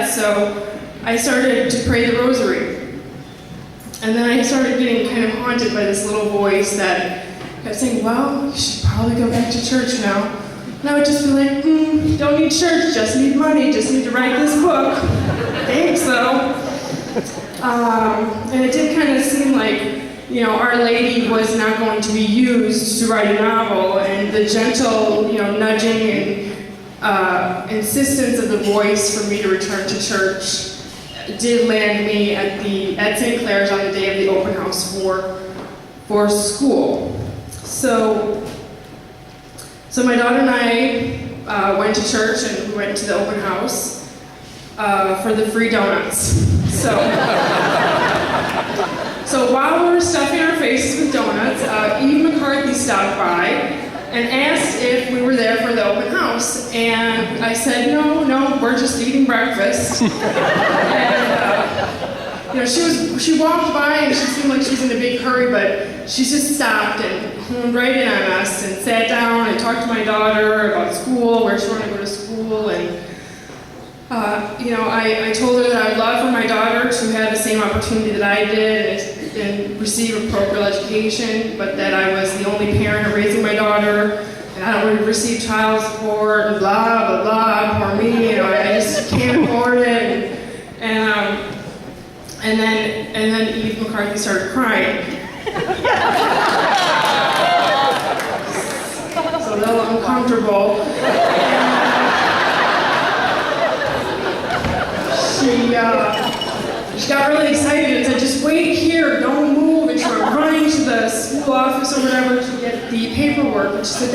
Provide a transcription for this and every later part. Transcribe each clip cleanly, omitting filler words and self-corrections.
that, so I started to pray the rosary. And then I started getting kind of haunted by this little voice that kept saying, well, you should probably go back to church now. And I would just be like, don't need church, just need money, just need to write this book. Thanks, though. And it did kind of seem like, Our Lady was not going to be used to write a novel, and the gentle, nudging and insistence of the voice for me to return to church did land me at St. Clare's on the day of the open house for school. So my daughter and I went to church, and we went to the open house for the free donuts. So while we were stuffing our faces with donuts, Eve McCarthy stopped by and asked if we were there for the open house. And I said, no, we're just eating breakfast. And she walked by and she seemed like she was in a big hurry, but she just stopped and honed right in on us and sat down and talked to my daughter about school, where she wanted to go to school. And I told her that I would love for my daughter to have the same opportunity that I did and receive appropriate education, but that I was the only parent raising my daughter, and I don't really receive child support, and blah, blah, blah, poor me, I just can't afford it. And then Eve McCarthy started crying. So a little uncomfortable. She got really excited and said, just wait here, don't move. And she went running to the school office or whatever to get the paperwork. And she said,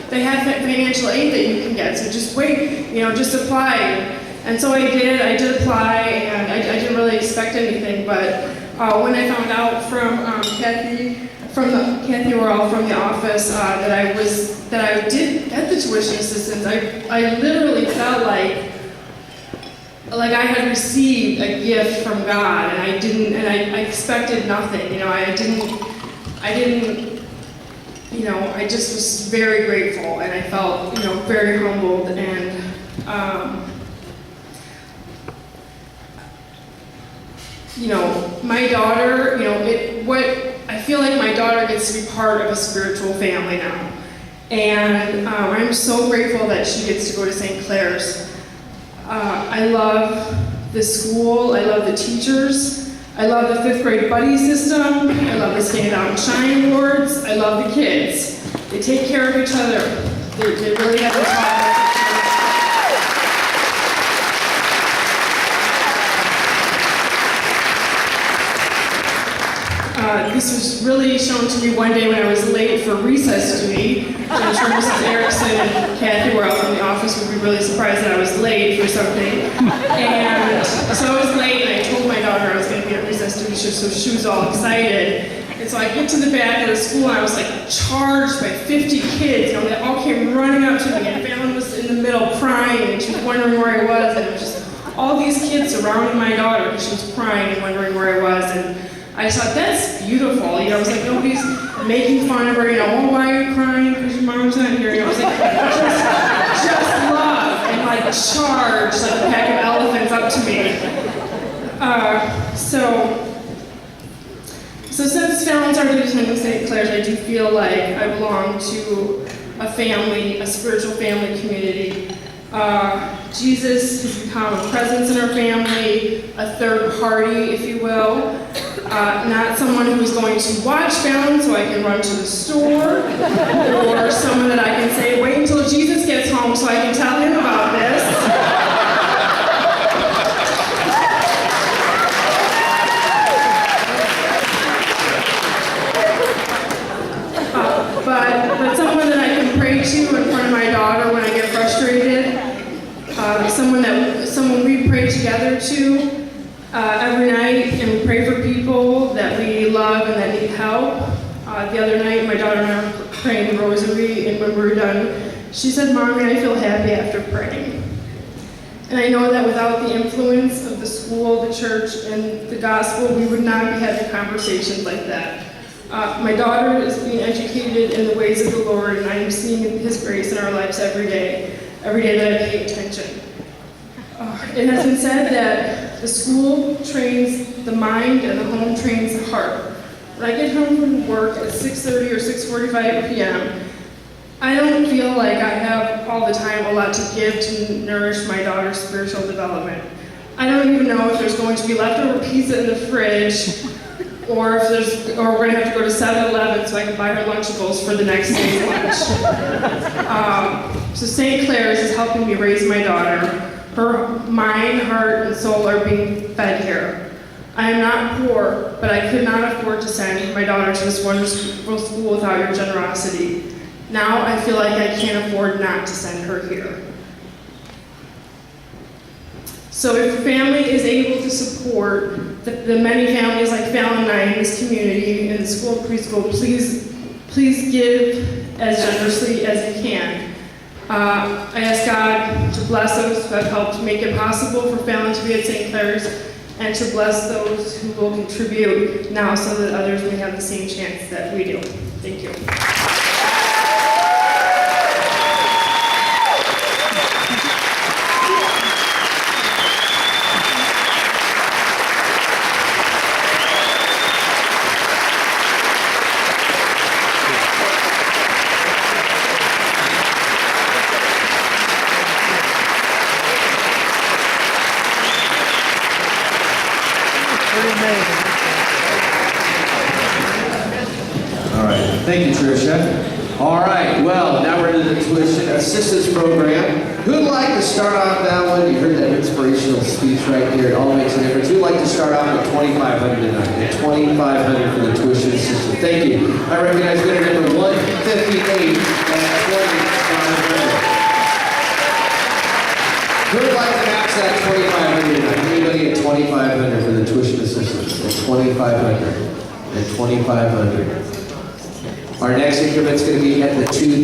they have financial aid that you can get, so just wait, just apply. And so I did apply, and I didn't really expect anything, but when I found out from Kathy Worrell from the office that I did get the tuition assistance, I literally felt like I had received a gift from God, and I expected nothing, I just was very grateful, and I felt, very humbled, and, my daughter, I feel like my daughter gets to be part of a spiritual family now, and I'm so grateful that she gets to go to St. Clare's. I love the school, I love the teachers, I love the 5th grade buddy system, I love the Stand Out and Shine awards, I love the kids. They take care of each other. They really have to talk. This was really shown to me one day when I was late for recess duty. I'm sure Mrs. Erickson and Kathy were out from the office would be really surprised that I was late for something. And so I was late, and I told my daughter I was going to be at recess duty, so she was all excited. And so I get to the back of the school, and I was charged by 50 kids. They all came running up to me, and Fallon was in the middle crying, and she was wondering where I was, and it was just all these kids surrounding my daughter because she was crying and wondering where I was. And I just thought, that's beautiful. I was like, nobody's making fun of her, why are you crying? Because your mom's not here. I was like, just love and charge a pack of elephants up to me. So since Fallon started attending St. Clare's, I do feel like I belong to a family, a spiritual family community. Jesus has become a presence in our family, a third party, if you will. Not someone who's going to watch Fallon so I can run to the store, or someone that I can say, wait until Jesus gets home so I can tell him about this. But someone that I can pray to in front of my daughter when I get frustrated. Someone we pray together to every night, and we pray for people that we love and that need help. The other night, my daughter and I were praying the rosary, and when we were done, she said, "Mommy, I feel happy after praying." And I know that without the influence of the school, the church, and the gospel, we would not be having conversations like that. My daughter is being educated in the ways of the Lord, and I am seeing His grace in our lives every day that I pay attention. It has been said that the school trains the mind and the home trains the heart. When I get home from work at 6:30 or 6:45 p.m., I don't feel like I have all the time a lot to give to nourish my daughter's spiritual development. I don't even know if there's going to be leftover pizza in the fridge, or we're going to have to go to 7-Eleven so I can buy her Lunchables for the next day's lunch. So St. Clare's is helping me raise my daughter. Her mind, heart, and soul are being fed here. I am not poor, but I could not afford to send my daughter to this wonderful school without your generosity. Now I feel like I can't afford not to send her here. So if your family is able to support the many families like Fallon and I in this community, in the school and preschool, please give as generously as you can. I ask God to bless those who have helped make it possible for Fallon to be at St. Clare's, and to bless those who will contribute now so that others may have the same chance that we do. Thank you. All right, thank you, Tricia. All right, well, now we're into the tuition assistance program. Who'd like to start off that one? You heard that inspirational speech right here. It all makes a difference. Who'd like to start off at $2,500 tonight? At $2,500 for the tuition assistance. Thank you. I recognize winner number 158 at $2,500. Who'd like to max that $2,500 tonight? Anybody at $2,500 for the tuition assistance? At $2,500. At $2,500. Our next increment's going to be at the 2.